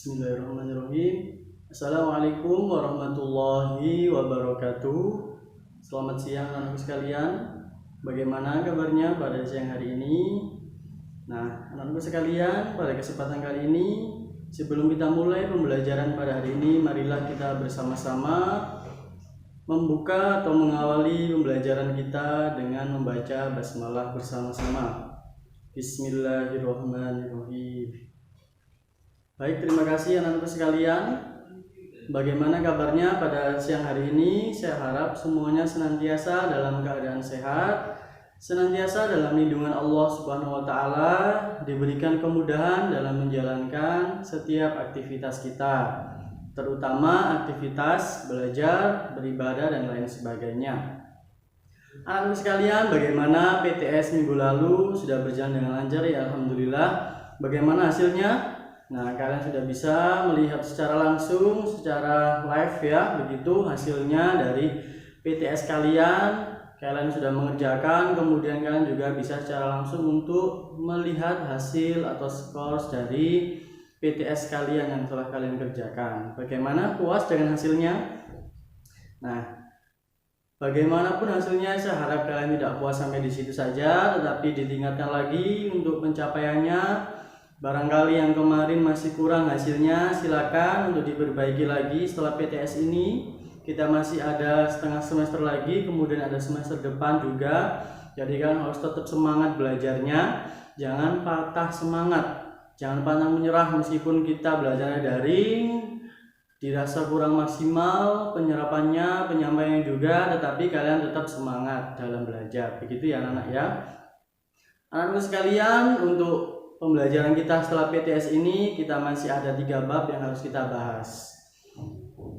Bismillahirrahmanirrahim. Assalamualaikum warahmatullahi wabarakatuh. Selamat siang anak-anak sekalian. Bagaimana kabarnya pada siang hari ini? Nah, anak-anak sekalian, pada kesempatan kali ini, sebelum kita mulai pembelajaran pada hari ini, marilah kita bersama-sama membuka atau mengawali pembelajaran kita dengan membaca basmalah bersama-sama. Bismillahirrahmanirrahim. Baik, terima kasih anak-anak sekalian. Bagaimana kabarnya pada siang hari ini? Saya harap semuanya senantiasa dalam keadaan sehat, senantiasa dalam lindungan Allah Subhanahu wa taala, diberikan kemudahan dalam menjalankan setiap aktivitas kita, terutama aktivitas belajar, beribadah dan lain sebagainya. Anak-anak sekalian, bagaimana PTS minggu lalu? Sudah berjalan dengan lancar ya, alhamdulillah. Bagaimana hasilnya? Nah, kalian sudah bisa melihat secara langsung, secara live ya, begitu hasilnya dari PTS kalian. Kalian sudah mengerjakan, kemudian kalian juga bisa secara langsung untuk melihat hasil atau skor dari PTS kalian yang telah kalian kerjakan. Bagaimana, puas dengan hasilnya? Nah, bagaimanapun hasilnya, saya harap kalian tidak puas sampai di situ saja, tetapi ditingkatkan lagi untuk pencapaiannya. Barangkali yang kemarin masih kurang hasilnya, silakan untuk diperbaiki lagi setelah PTS ini. Kita masih ada setengah semester lagi, kemudian ada semester depan juga. Jadi kan harus tetap semangat belajarnya, jangan patah semangat, jangan pantang menyerah meskipun kita belajar daring, dirasa kurang maksimal penyerapannya, penyampaiannya juga, tetapi kalian tetap semangat dalam belajar. Begitu ya anak-anak ya. Anak-anak sekalian, untuk pembelajaran kita setelah PTS ini, kita masih ada 3 bab yang harus kita bahas.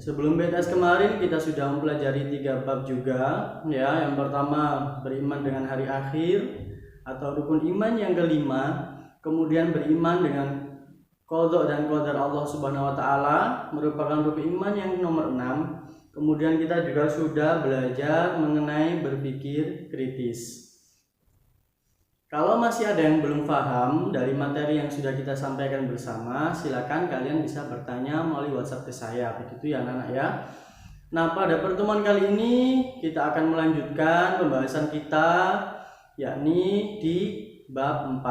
Sebelum PTS kemarin kita sudah mempelajari 3 bab juga ya. Yang pertama, beriman dengan hari akhir atau rukun iman yang kelima. Kemudian beriman dengan qada dan qadar Allah Subhanahu wa taala, merupakan rukun iman yang nomor 6. Kemudian kita juga sudah belajar mengenai berpikir kritis. Kalau masih ada yang belum paham dari materi yang sudah kita sampaikan bersama, silakan kalian bisa bertanya melalui WhatsApp ke saya, begitu ya anak-anak ya. Nah, pada pertemuan kali ini kita akan melanjutkan pembahasan kita, yakni di bab 4.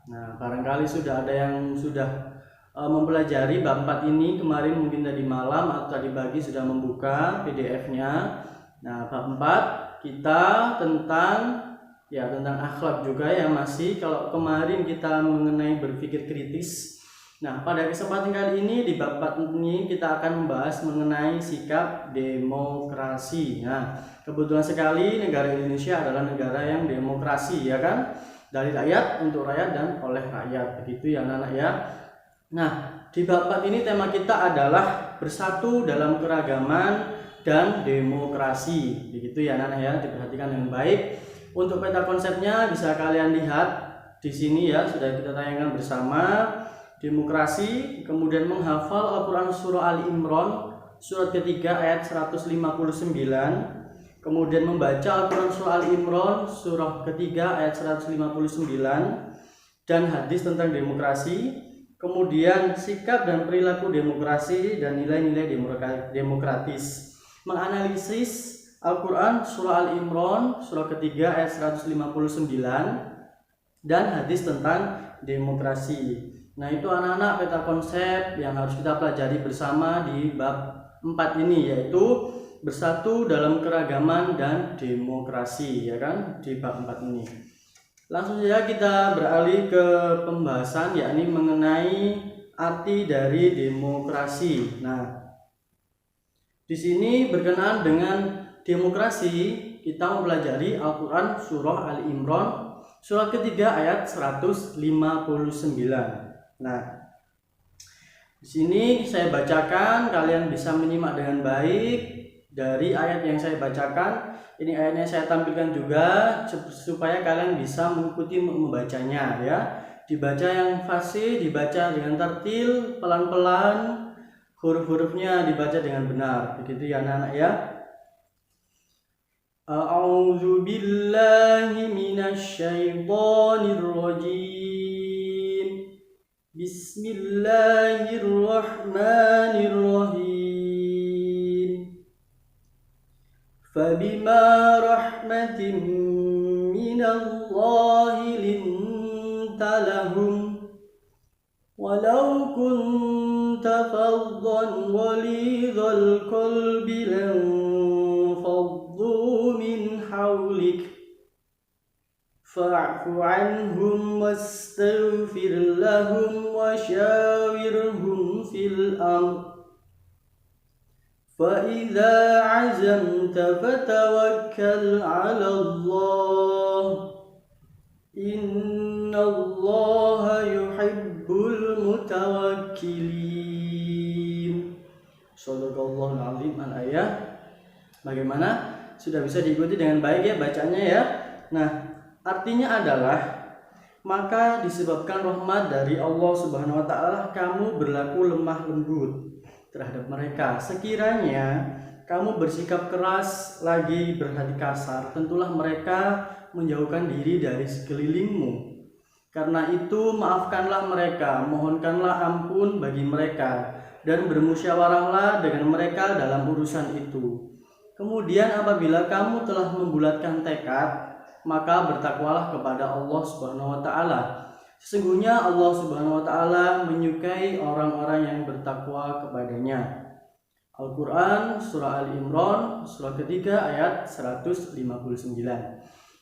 Nah, barangkali sudah ada yang sudah mempelajari bab 4 ini kemarin, mungkin tadi malam atau tadi pagi sudah membuka PDF-nya. Nah, bab 4 kita tentang akhlak juga ya, masih kalau kemarin kita mengenai berpikir kritis. Nah, pada kesempatan kali ini di bab 4 ini kita akan membahas mengenai sikap demokrasi. Nah, kebetulan sekali negara Indonesia adalah negara yang demokrasi ya kan, dari rakyat untuk rakyat dan oleh rakyat, begitu ya anak-anak ya. Nah, di bab 4 ini tema kita adalah bersatu dalam keragaman dan demokrasi, begitu ya anak-anak ya, diperhatikan dengan baik. Untuk peta konsepnya bisa kalian lihat di sini ya, sudah kita tayangkan bersama. Demokrasi, kemudian menghafal Al-Quran surah Ali Imran surat ketiga ayat 159, kemudian membaca Al-Quran surah Ali Imran surah ketiga ayat 159 dan hadis tentang demokrasi, kemudian sikap dan perilaku demokrasi dan nilai-nilai demokratis, menganalisis Al-Quran surah Al-Imran surah ketiga ayat 159 dan hadis tentang demokrasi. Nah, itu anak-anak peta konsep yang harus kita pelajari bersama di bab 4 ini, yaitu bersatu dalam keragaman dan demokrasi ya kan, di bab 4 ini. Langsung saja kita beralih ke pembahasan, yakni mengenai arti dari demokrasi. Nah, di sini berkenaan dengan demokrasi, kita mempelajari Al-Quran surah Ali Imran surat ketiga ayat 159. Nah, di sini saya bacakan, kalian bisa menyimak dengan baik dari ayat yang saya bacakan. Ini ayatnya saya tampilkan juga supaya kalian bisa mengikuti membacanya ya. Dibaca yang fasih, dibaca dengan tartil, pelan-pelan, huruf-hurufnya dibaca dengan benar, begitu ya anak-anak ya. A'udzu billahi minasy syaithanir rajim. Bismillahirrahmanirrahim. rahmatin minallahi linta lahum walau kunta faddan ghalidhal qalbi lanfaddu min hawlik fa'fu anhum wastaghfir lahum wa syawirhum fil amr فَإِذَا عَزَمْتَ فَتَوَكَّلْ عَلَى اللَّهِ إِنَّ اللَّهَ يُحِبُّ الْمُتَوَكِّلِينَ. Shadaqallahul azim. Al-ayah. Bagaimana? Sudah bisa diikuti dengan baik ya bacanya ya. Nah, artinya adalah maka disebabkan rahmat dari Allah Subhanahu wa taala kamu berlaku lemah lembut terhadap mereka. Sekiranya kamu bersikap keras lagi berhati kasar, tentulah mereka menjauhkan diri dari sekelilingmu. Karena itu maafkanlah mereka, mohonkanlah ampun bagi mereka, dan bermusyawarahlah dengan mereka dalam urusan itu. Kemudian apabila kamu telah membulatkan tekad, maka bertakwalah kepada Allah Subhanahu wa taala. Sesungguhnya Allah Subhanahu wa taala menyukai orang-orang yang bertakwa kepadanya. Al-Qur'an surah Al-Imran surah ketiga ayat 159.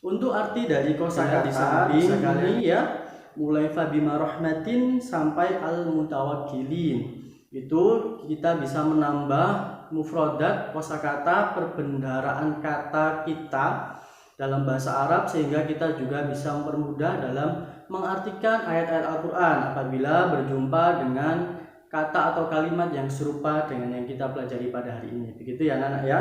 Untuk arti dari kosakata bisa kali ya, mulai fabima rahmatin sampai al-mutawakkilin. Itu kita bisa menambah mufradat kosakata perbendaharaan kata kita dalam bahasa Arab sehingga kita juga bisa mempermudah dalam mengartikan ayat-ayat Al-Quran apabila berjumpa dengan kata atau kalimat yang serupa dengan yang kita pelajari pada hari ini. Begitu ya anak-anak ya.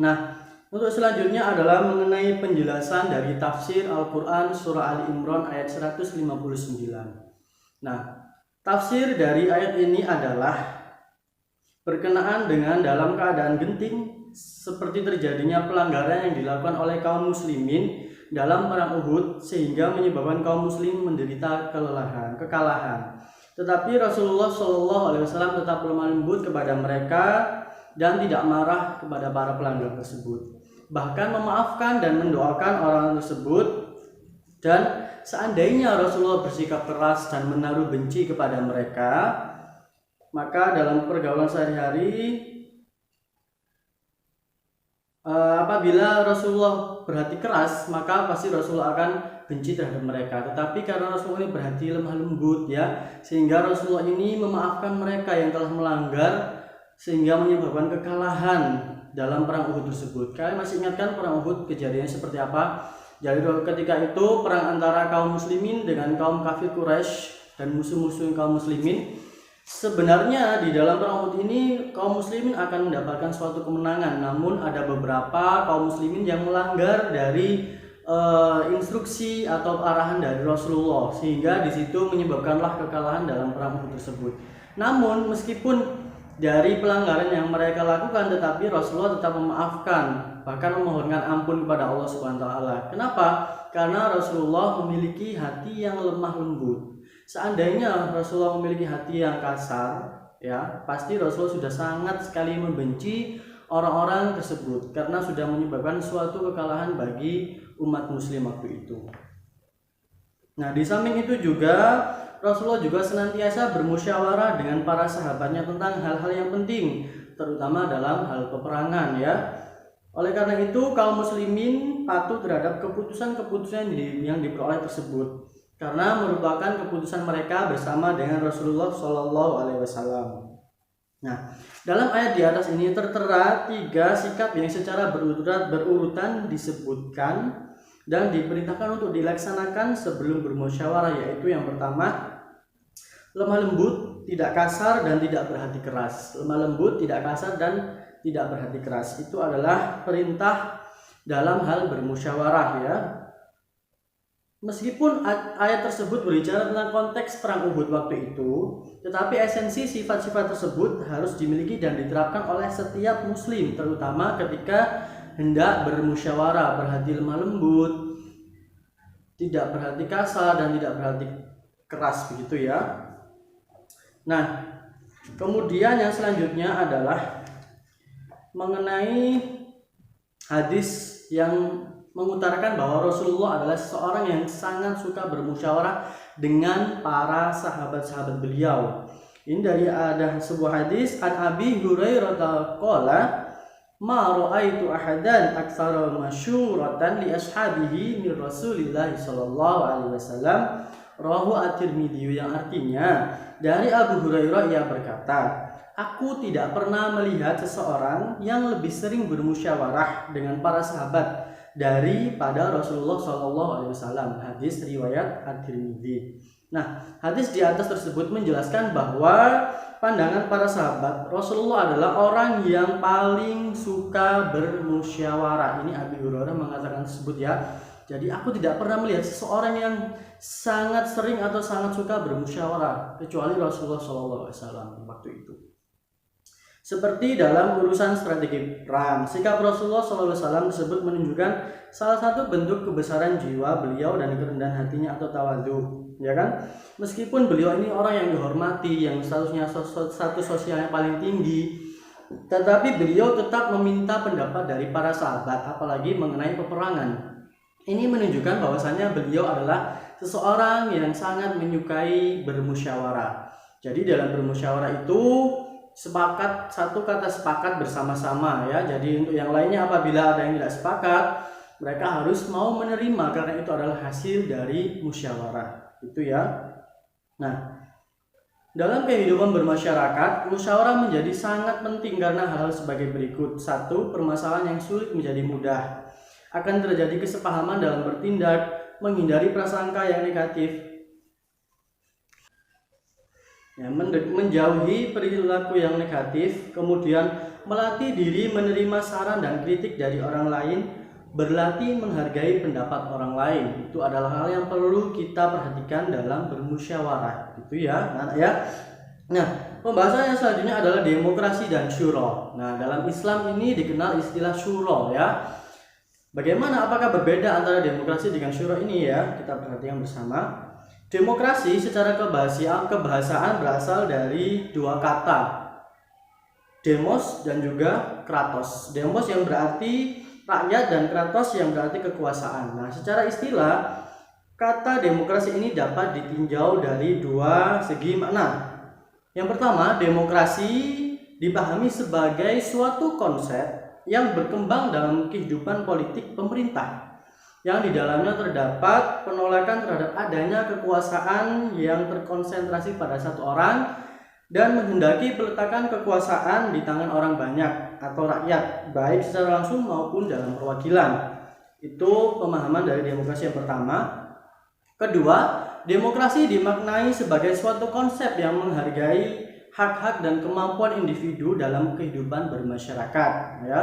Nah, untuk selanjutnya adalah mengenai penjelasan dari tafsir Al-Quran surah Ali Imran ayat 159. Nah, tafsir dari ayat ini adalah berkenaan dengan dalam keadaan genting seperti terjadinya pelanggaran yang dilakukan oleh kaum muslimin dalam perang Uhud sehingga menyebabkan kaum muslim menderita kekalahan. Tetapi Rasulullah SAW tetap lemah lembut kepada mereka dan tidak marah kepada para pelanggar tersebut. Bahkan memaafkan dan mendoakan orang tersebut. Dan seandainya Rasulullah bersikap keras dan menaruh benci kepada mereka, maka dalam pergaulan sehari-hari apabila Rasulullah berhati keras, maka pasti Rasulullah akan benci terhadap mereka. Tetapi karena Rasulullah ini berhati lemah lembut ya, sehingga Rasulullah ini memaafkan mereka yang telah melanggar sehingga menyebabkan kekalahan dalam perang Uhud tersebut. Kalian masih ingatkan perang Uhud kejadiannya seperti apa? Jadi ketika itu perang antara kaum muslimin dengan kaum kafir Quraisy dan musuh-musuh kaum muslimin. Sebenarnya di dalam perang Uhud ini kaum muslimin akan mendapatkan suatu kemenangan, namun ada beberapa kaum muslimin yang melanggar dari instruksi atau arahan dari Rasulullah sehingga di situ menyebabkanlah kekalahan dalam perang Uhud tersebut. Namun meskipun dari pelanggaran yang mereka lakukan, tetapi Rasulullah tetap memaafkan, bahkan memohonkan ampun kepada Allah Subhanahu wa taala. Kenapa? Karena Rasulullah memiliki hati yang lemah lembut. Seandainya Rasulullah memiliki hati yang kasar, ya pasti Rasulullah sudah sangat sekali membenci orang-orang tersebut karena sudah menyebabkan suatu kekalahan bagi umat muslim waktu itu. Nah, di samping itu juga Rasulullah juga senantiasa bermusyawarah dengan para sahabatnya tentang hal-hal yang penting, terutama dalam hal peperangan ya. Oleh karena itu kaum muslimin patuh terhadap keputusan-keputusan yang diperoleh tersebut, karena merupakan keputusan mereka bersama dengan Rasulullah SAW. Nah, dalam ayat di atas ini tertera 3 sikap yang secara berurutan disebutkan dan diperintahkan untuk dilaksanakan sebelum bermusyawarah, yaitu yang pertama, lemah lembut, tidak kasar dan tidak berhati keras. Lemah lembut, tidak kasar dan tidak berhati keras. Itu adalah perintah dalam hal bermusyawarah ya. Meskipun ayat tersebut berbicara tentang konteks perang Uhud waktu itu, tetapi esensi sifat-sifat tersebut harus dimiliki dan diterapkan oleh setiap muslim, terutama ketika hendak bermusyawarah, berhati lemah lembut, tidak berhati kasar dan tidak berhati keras begitu ya. Nah, kemudian yang selanjutnya adalah mengenai hadis yang mengutarakan bahwa Rasulullah adalah seseorang yang sangat suka bermusyawarah dengan para sahabat-sahabat beliau. Ini dari ada sebuah hadis an Abi Hurairah qala ma ra'aitu ahadan aktsara masyuratan li ashabihi min Rasulillah sallallahu alaihi wasallam rawahu at-Tirmidzi, yang artinya dari Abu Hurairah ia berkata, aku tidak pernah melihat seseorang yang lebih sering bermusyawarah dengan para sahabat daripada Rasulullah SAW. Hadis riwayat At-Tirmidzi. Nah, hadis di atas tersebut menjelaskan bahwa pandangan para sahabat, Rasulullah adalah orang yang paling suka bermusyawarah. Ini Abi Hurairah mengatakan tersebut ya. Jadi aku tidak pernah melihat seseorang yang sangat sering atau sangat suka bermusyawarah kecuali Rasulullah SAW waktu itu. Seperti dalam urusan strategi perang, sikap Rasulullah SAW tersebut menunjukkan salah satu bentuk kebesaran jiwa beliau dan kerendahan hatinya atau tawadhu, ya kan? Meskipun beliau ini orang yang dihormati, yang status sosialnya paling tinggi, tetapi beliau tetap meminta pendapat dari para sahabat, apalagi mengenai peperangan. Ini menunjukkan bahwasannya beliau adalah seseorang yang sangat menyukai bermusyawarah. Jadi dalam bermusyawarah itu sepakat, satu kata sepakat bersama-sama ya. Jadi untuk yang lainnya apabila ada yang tidak sepakat, mereka harus mau menerima karena itu adalah hasil dari musyawarah. Itu ya. Nah, dalam kehidupan bermasyarakat, musyawarah menjadi sangat penting karena hal sebagai berikut. Satu, permasalahan yang sulit menjadi mudah. Akan terjadi kesepahaman dalam bertindak, menghindari prasangka yang negatif, ya, menjauhi perilaku yang negatif, kemudian melatih diri menerima saran dan kritik dari orang lain, berlatih menghargai pendapat orang lain. Itu adalah hal yang perlu kita perhatikan dalam bermusyawarah, gitu ya, anak ya. Nah, pembahasan yang selanjutnya adalah demokrasi dan syuro. Nah, dalam Islam ini dikenal istilah syuro ya. Bagaimana, apakah berbeda antara demokrasi dengan syuro ini ya? Kita perhatikan bersama. Demokrasi secara kebahasaan berasal dari dua kata, demos dan juga kratos. Demos yang berarti rakyat dan kratos yang berarti kekuasaan. Nah, secara istilah, kata demokrasi ini dapat ditinjau dari dua segi makna. Yang pertama, demokrasi dipahami sebagai suatu konsep yang berkembang dalam kehidupan politik pemerintah, yang di dalamnya terdapat penolakan terhadap adanya kekuasaan yang terkonsentrasi pada satu orang dan menghendaki peletakan kekuasaan di tangan orang banyak atau rakyat, baik secara langsung maupun dalam perwakilan. Itu pemahaman dari demokrasi yang pertama. Kedua, demokrasi dimaknai sebagai suatu konsep yang menghargai hak-hak dan kemampuan individu dalam kehidupan bermasyarakat ya.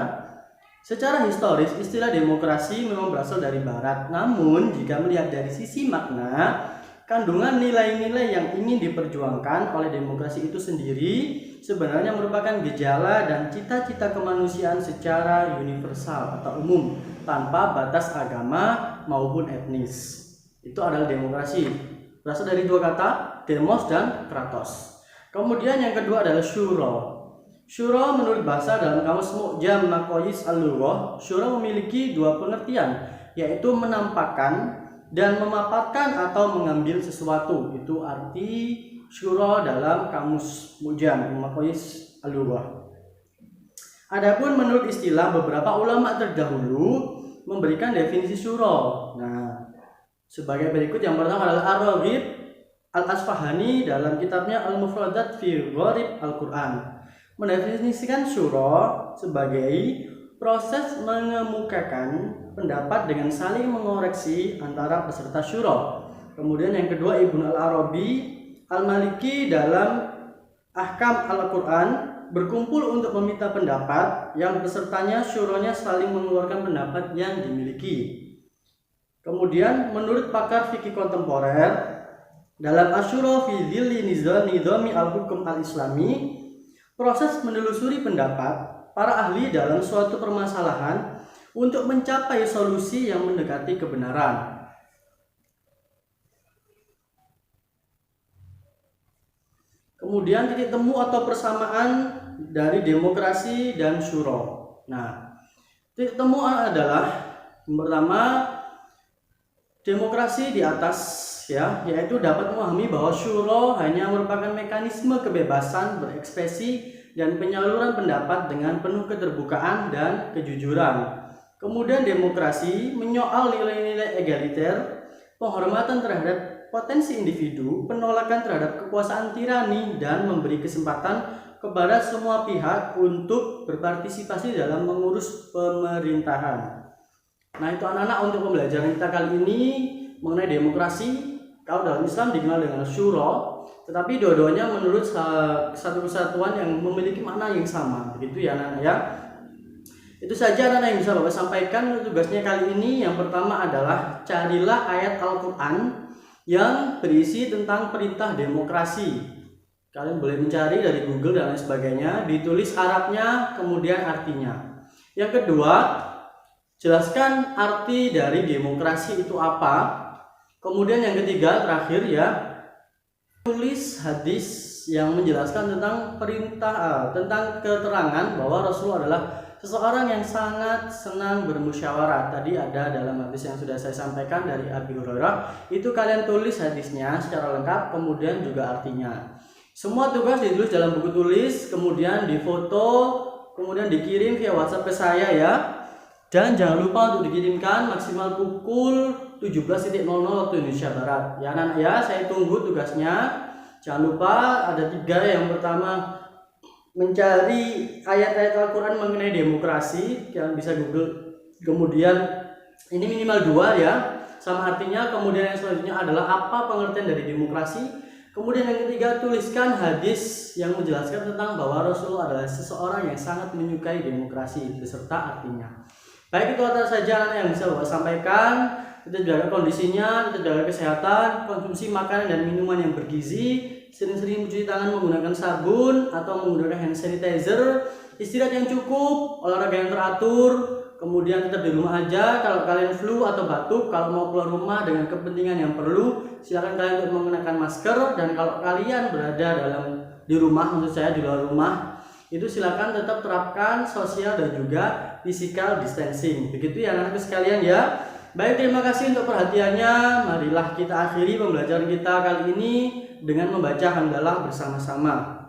Secara historis, istilah demokrasi memang berasal dari barat. Namun, jika melihat dari sisi makna, kandungan nilai-nilai yang ingin diperjuangkan oleh demokrasi itu sendiri sebenarnya merupakan gejala dan cita-cita kemanusiaan secara universal atau umum, tanpa batas agama maupun etnis. Itu adalah demokrasi. Berasal dari dua kata, demos dan kratos. Kemudian yang kedua adalah syuro. Syuro menurut bahasa dalam kamus Mu'jam Maqayis Al-Lughah, syuro memiliki dua pengertian, yaitu menampakkan dan memaparkan atau mengambil sesuatu. Itu arti syuro dalam kamus Mu'jam Maqayis Al-Lughah. Adapun menurut istilah beberapa ulama terdahulu memberikan definisi syuro. Nah, sebagai berikut. Yang pertama adalah Ar-Raghib Al-Asfahani dalam kitabnya Al-Mufradat fi Gharib Al-Quran mendefinisikan syuro sebagai proses mengemukakan pendapat dengan saling mengoreksi antara peserta syuro. Kemudian yang kedua, Ibnu Al-Arabi Al-Maliki dalam Ahkam Al-Quran berkumpul untuk meminta pendapat yang pesertanya syuronya saling mengeluarkan pendapat yang dimiliki. Kemudian menurut pakar fikih kontemporer dalam Asyura fi Dhilli Nizami Al-Hukum Al-Islami, proses menelusuri pendapat para ahli dalam suatu permasalahan untuk mencapai solusi yang mendekati kebenaran. Kemudian titik temu atau persamaan dari demokrasi dan syuro. Nah, titik temu adalah Yang pertama, demokrasi di atas, ya, yaitu dapat memahami bahwa syuro hanya merupakan mekanisme kebebasan berekspresi dan penyaluran pendapat dengan penuh keterbukaan dan kejujuran. Kemudian demokrasi menyoal nilai-nilai egaliter, penghormatan terhadap potensi individu, penolakan terhadap kekuasaan tirani, dan memberi kesempatan kepada semua pihak untuk berpartisipasi dalam mengurus pemerintahan. Nah, itu anak-anak untuk pembelajaran kita kali ini mengenai demokrasi. Kalau dalam Islam dikenal dengan syuro, tetapi dua-duanya menurut satu kesatuan yang memiliki makna yang sama. Begitu ya anak-anak ya. Itu saja anak-anak yang bisa Bapak sampaikan. Tugasnya kali ini yang pertama adalah carilah ayat Al-Quran yang berisi tentang perintah demokrasi. Kalian boleh mencari dari Google dan lain sebagainya, ditulis Arabnya, kemudian artinya. Yang kedua, jelaskan arti dari demokrasi itu apa. Kemudian yang ketiga, terakhir ya, tulis hadis yang menjelaskan tentang tentang keterangan bahwa Rasul adalah seseorang yang sangat senang bermusyawarah. Tadi ada dalam hadis yang sudah saya sampaikan dari Abi Hurairah. Itu kalian tulis hadisnya secara lengkap, kemudian juga artinya. Semua tugas ditulis dalam buku tulis, kemudian difoto, kemudian dikirim via WhatsApp ke saya ya. Dan jangan lupa untuk dikirimkan maksimal pukul 17.00 waktu Indonesia Barat. Ya anak-anak ya, saya tunggu tugasnya. Jangan lupa ada 3. Yang pertama, mencari ayat-ayat Al-Quran mengenai demokrasi. Kalian bisa Google. Kemudian ini minimal 2 ya, sama artinya. Kemudian yang selanjutnya adalah apa pengertian dari demokrasi. Kemudian yang ketiga, tuliskan hadis yang menjelaskan tentang bahwa Rasulullah adalah seseorang yang sangat menyukai demokrasi beserta artinya. Baik, itu saja anak yang bisa Bapak sampaikan. Kita jaga kondisinya, kita jaga kesehatan, konsumsi makanan dan minuman yang bergizi, sering-sering mencuci tangan menggunakan sabun atau menggunakan hand sanitizer, istirahat yang cukup, olahraga yang teratur, kemudian tetap di rumah aja. Kalau kalian flu atau batuk, kalau mau keluar rumah dengan kepentingan yang perlu, silakan kalian untuk mengenakan masker. Dan kalau kalian berada di rumah, maksud saya di luar rumah, itu silakan tetap terapkan sosial dan juga physical distancing. Begitu ya anak-anak sekalian ya. Baik, terima kasih untuk perhatiannya. Marilah kita akhiri pembelajaran kita kali ini dengan membaca hamdalah bersama-sama.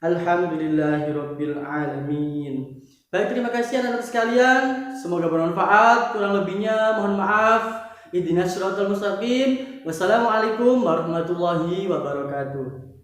Alhamdulillahirabbil alamin. Baik, terima kasih anak-anak sekalian. Semoga bermanfaat. Kurang lebihnya mohon maaf. Ihdinas siratal mustaqim. Wassalamualaikum warahmatullahi wabarakatuh.